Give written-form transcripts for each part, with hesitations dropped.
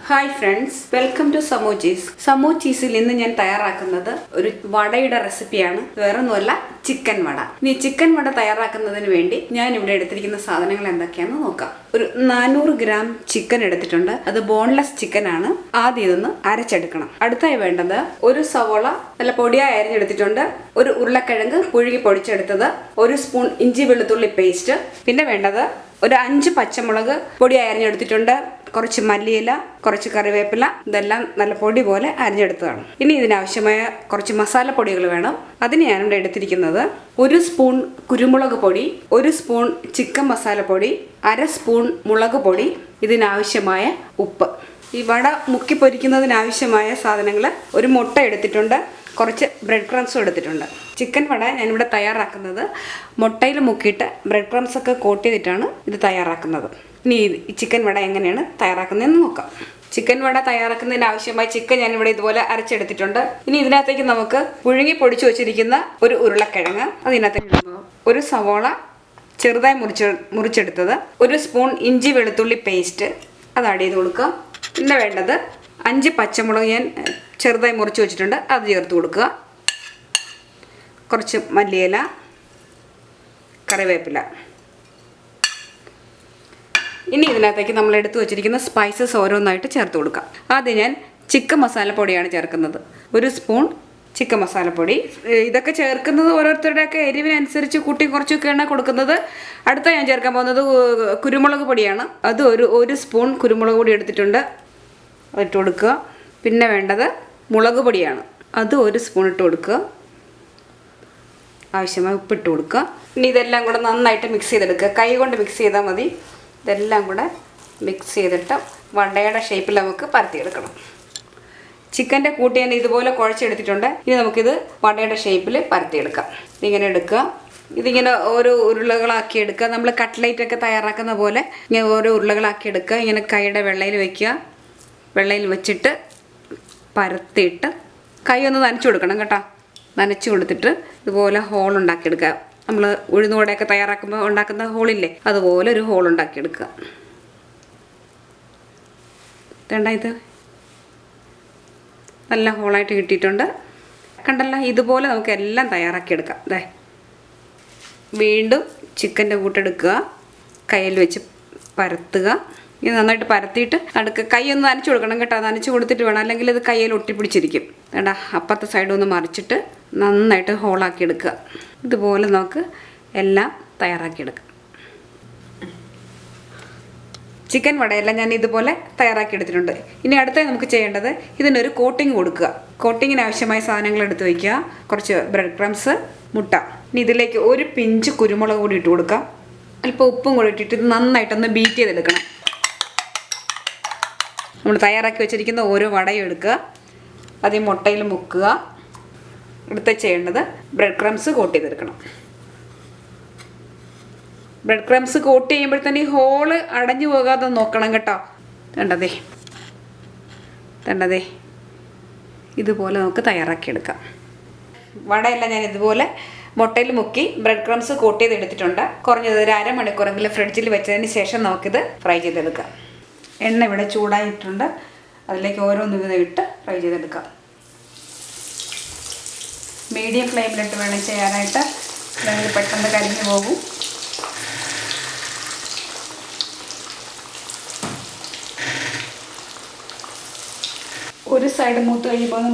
Hi friends, welcome to സമോച്ചീസിൽ ഇന്ന് ഞാൻ തയ്യാറാക്കുന്നത് ഒരു വടയുടെ റെസിപ്പിയാണ്. വേറൊന്നുമല്ല, ചിക്കൻ വട. ഇനി ചിക്കൻ വട തയ്യാറാക്കുന്നതിന് വേണ്ടി ഞാൻ ഇവിടെ എടുത്തിരിക്കുന്ന സാധനങ്ങൾ എന്തൊക്കെയാണെന്ന് നോക്കാം. ഒരു 400 ഗ്രാം ചിക്കൻ എടുത്തിട്ടുണ്ട്. അത് ബോൺലെസ് ചിക്കൻ ആണ്. ആദ്യം ഇതൊന്ന് അരച്ചെടുക്കണം. അടുത്തായി വേണ്ടത് ഒരു സവോള നല്ല പൊടിയായി അരിഞ്ഞെടുത്തിട്ടുണ്ട്, ഒരു ഉരുളക്കിഴങ്ങ് പുഴുകി പൊടിച്ചെടുത്തത്, ഒരു സ്പൂൺ ഇഞ്ചി വെളുത്തുള്ളി പേസ്റ്റ്, പിന്നെ വേണ്ടത് ഒരു 5 പച്ചമുളക് പൊടിയായി അരിഞ്ഞെടുത്തിട്ടുണ്ട്, കുറച്ച് മല്ലിയില, കുറച്ച് കറിവേപ്പില, ഇതെല്ലാം നല്ല പൊടി പോലെ അരിഞ്ഞെടുത്തതാണ്. ഇനി ഇതിനാവശ്യമായ കുറച്ച് മസാലപ്പൊടികൾ വേണം. അതിന് ഞാനിവിടെ എടുത്തിരിക്കുന്നത് 1 സ്പൂൺ കുരുമുളക് പൊടി, 1 സ്പൂൺ ചിക്കൻ മസാലപ്പൊടി, 1/2 സ്പൂൺ മുളക് പൊടി, ഇതിനാവശ്യമായ ഉപ്പ്. ഈ വട മുക്കി പൊരിക്കുന്നതിനാവശ്യമായ സാധനങ്ങൾ: ഒരു മുട്ട എടുത്തിട്ടുണ്ട്, കുറച്ച് ബ്രെഡ് ക്രംസും എടുത്തിട്ടുണ്ട്. ചിക്കൻ വട ഞാനിവിടെ തയ്യാറാക്കുന്നത് മുട്ടയിൽ മുക്കിയിട്ട് ബ്രെഡ് ക്രംസ് ഒക്കെ കോട്ട് ചെയ്തിട്ടാണ് ഇത് തയ്യാറാക്കുന്നത്. ഇനി ഈ ചിക്കൻ വട എങ്ങനെയാണ് തയ്യാറാക്കുന്നതെന്ന് നോക്കാം. ചിക്കൻ വട തയ്യാറാക്കുന്നതിന് ആവശ്യമായ ചിക്കൻ ഞാനിവിടെ ഇതുപോലെ അരച്ചെടുത്തിട്ടുണ്ട്. ഇനി ഇതിനകത്തേക്ക് നമുക്ക് പുഴുങ്ങി പൊടിച്ചു വെച്ചിരിക്കുന്ന ഒരു ഉരുളക്കിഴങ്ങ്, അതിനകത്തേക്ക് ഒരു സവോള ചെറുതായി മുറിച്ചെടുത്തത്, 1 സ്പൂൺ ഇഞ്ചി വെളുത്തുള്ളി പേസ്റ്റ്, അത് ആഡ് ചെയ്ത് കൊടുക്കുക. പിന്നെ വേണ്ടത് 5 പച്ചമുളക് ഞാൻ ചെറുതായി മുറിച്ച് വെച്ചിട്ടുണ്ട്, അത് ചേർത്ത് കൊടുക്കുക. കുറച്ച് മല്ലിയില, കറിവേപ്പില. ഇനി ഇതിനകത്തേക്ക് നമ്മൾ എടുത്തു വെച്ചിരിക്കുന്ന സ്പൈസസ് ഓരോന്നായിട്ട് ചേർത്ത് കൊടുക്കാം. ആദ്യം ഞാൻ ചിക്കൻ മസാലപ്പൊടിയാണ് ചേർക്കുന്നത്. 1 സ്പൂൺ ചിക്കൻ മസാലപ്പൊടി. ഇതൊക്കെ ചേർക്കുന്നത് ഓരോരുത്തരുടെയൊക്കെ എരിവിനനുസരിച്ച് കൂട്ടി കുറച്ചൊക്കെയാണ് കൊടുക്കുന്നത്. അടുത്ത ഞാൻ ചേർക്കാൻ പോകുന്നത് കുരുമുളക് പൊടിയാണ്. അത് ഒരു സ്പൂൺ കുരുമുളക് പൊടി എടുത്തിട്ടുണ്ട്, അതിട്ട് കൊടുക്കുക. പിന്നെ വേണ്ടത് മുളക് പൊടിയാണ്, അത് 1 സ്പൂൺ ഇട്ട് കൊടുക്കുക. ആവശ്യമായ ഉപ്പിട്ട് കൊടുക്കുക. ഇനി ഇതെല്ലാം കൂടെ നന്നായിട്ട് മിക്സ് ചെയ്തെടുക്കുക. കൈ കൊണ്ട് മിക്സ് ചെയ്താൽ മതി. ഇതെല്ലാം കൂടെ മിക്സ് ചെയ്തിട്ട് വടയുടെ ഷേപ്പിൽ നമുക്ക് പരത്തിയെടുക്കണം. ചിക്കൻ്റെ കൂട്ടി ഞാൻ ഇതുപോലെ കുഴച്ചെടുത്തിട്ടുണ്ട്. ഇനി നമുക്കിത് വടയുടെ ഷേപ്പിൽ പരത്തിയെടുക്കാം. ഇതിങ്ങനെ എടുക്കുക. ഇതിങ്ങനെ ഓരോ ഉരുളകളാക്കി എടുക്കുക. നമ്മൾ കട്ട്ലേറ്റൊക്കെ തയ്യാറാക്കുന്ന പോലെ ഇങ്ങനെ ഓരോ ഉരുളകളാക്കി എടുക്കുക. ഇങ്ങനെ കൈയുടെ വെള്ളയിൽ വയ്ക്കുക. വെള്ളയിൽ വെച്ചിട്ട് പരത്തിയിട്ട് കൈ ഒന്ന് നനച്ചു കൊടുക്കണം കേട്ടോ. നനച്ചു കൊടുത്തിട്ട് ഇതുപോലെ ഹോൾ ഉണ്ടാക്കിയെടുക്കുക. നമ്മൾ ഉഴുന്നുവടയൊക്കെ തയ്യാറാക്കുമ്പോൾ ഉണ്ടാക്കുന്ന ഹോളില്ലേ, അതുപോലെ ഒരു ഹോൾ ഉണ്ടാക്കിയെടുക്കുക. ഇത് നല്ല ഹോളായിട്ട് കിട്ടിയിട്ടുണ്ട്, കണ്ടല്ലോ. ഇതുപോലെ നമുക്ക് എല്ലാം തയ്യാറാക്കിയെടുക്കാം. അതെ, വീണ്ടും ചിക്കൻ്റെ കൂട്ടെടുക്കുക, കയ്യിൽ വെച്ച് പരത്തുക. ഇത് നന്നായിട്ട് പരത്തിയിട്ട് കൈ ഒന്ന് നനച്ചു കൊടുക്കണം കേട്ടോ. നനച്ച് കൊടുത്തിട്ട് വേണം, അല്ലെങ്കിൽ ഇത് കയ്യിൽ ഒട്ടിപ്പിടിച്ചിരിക്കും. വേണ്ട, അപ്പുറത്തെ സൈഡ് ഒന്ന് മറിച്ചിട്ട് നന്നായിട്ട് ഹോളാക്കി എടുക്കുക. ഇതുപോലെ നമുക്ക് എല്ലാം തയ്യാറാക്കിയെടുക്കാം. ചിക്കൻ വടയെല്ലാം ഞാൻ ഇതുപോലെ തയ്യാറാക്കി എടുത്തിട്ടുണ്ട്. ഇനി അടുത്തായി നമുക്ക് ചെയ്യേണ്ടത് ഇതിനൊരു കോട്ടിങ് കൊടുക്കുക. കോട്ടിങ്ങിന് ആവശ്യമായ സാധനങ്ങൾ എടുത്ത് വയ്ക്കുക. കുറച്ച് ബ്രെഡ് ക്രംസ്, മുട്ട. ഇനി ഇതിലേക്ക് ഒരു പിഞ്ച് കുരുമുളക് കൂടി ഇട്ട് കൊടുക്കാം. അല്പം ഉപ്പും കൂടി ഇട്ടിട്ട് ഇത് നന്നായിട്ടൊന്ന് ബീറ്റ് ചെയ്തെടുക്കണം. നമ്മൾ തയ്യാറാക്കി വെച്ചിരിക്കുന്ന ഓരോ വടയും എടുക്കുക, അത് മുട്ടയിൽ മുക്കുക. അടുത്ത ചെയ്യേണ്ടത് ബ്രെഡ് ക്രംസ് കോട്ട് ചെയ്തെടുക്കണം. ബ്രെഡ് ക്രംസ് കോട്ട് ചെയ്യുമ്പോഴത്തേന് ഈ ഹോള് അടഞ്ഞു പോകാതെ നോക്കണം കേട്ടോ. തണ്ടതേ ഇതുപോലെ നമുക്ക് തയ്യാറാക്കിയെടുക്കാം. വടയെല്ലാം ഞാൻ ഇതുപോലെ മുട്ടയിൽ മുക്കി ബ്രെഡ് ക്രംസ് കോട്ട് ചെയ്തെടുത്തിട്ടുണ്ട്. കുറഞ്ഞത് ഒരു അരമണിക്കൂറെങ്കിലും ഫ്രിഡ്ജിൽ വെച്ചതിന് ശേഷം നമുക്കിത് ഫ്രൈ ചെയ്തെടുക്കാം. എണ്ണ ഇവിടെ ചൂടായിട്ടുണ്ട്, അതിലേക്ക് ഓരോന്ന് വീതം ഇട്ട് ഫ്രൈ ചെയ്തെടുക്കാം. മീഡിയം ഫ്ലെയിമിലിട്ട് വേണം ചെയ്യാനായിട്ട്, അല്ലെങ്കിൽ പെട്ടെന്ന് കരിഞ്ഞു പോകും. ഒരു സൈഡ് മൂത്ത് കഴിയുമ്പോൾ ഒന്ന്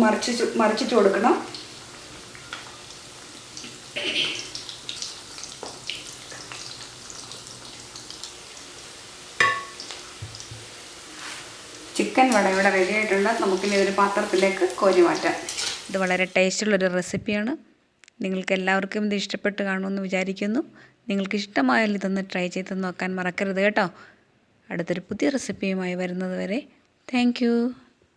മറിച്ചിട്ട് കൊടുക്കണം. ചിക്കൻ വട ഇവിടെ റെഡി ആയിട്ടുണ്ട്. നമുക്കിനി ഒരു പാത്രത്തിലേക്ക് കോരി മാറ്റാം. ഇത് വളരെ ടേസ്റ്റുള്ളൊരു റെസിപ്പിയാണ്. നിങ്ങൾക്ക് എല്ലാവർക്കും ഇത് ഇഷ്ടപ്പെട്ട് കാണുമെന്ന് വിചാരിക്കുന്നു. നിങ്ങൾക്ക് ഇഷ്ടമായാൽ ഇതൊന്ന് ട്രൈ ചെയ്ത് നോക്കാൻ മറക്കരുത് കേട്ടോ. അടുത്തൊരു പുതിയ റെസിപ്പിയുമായി വരുന്നത് വരെ താങ്ക് യു.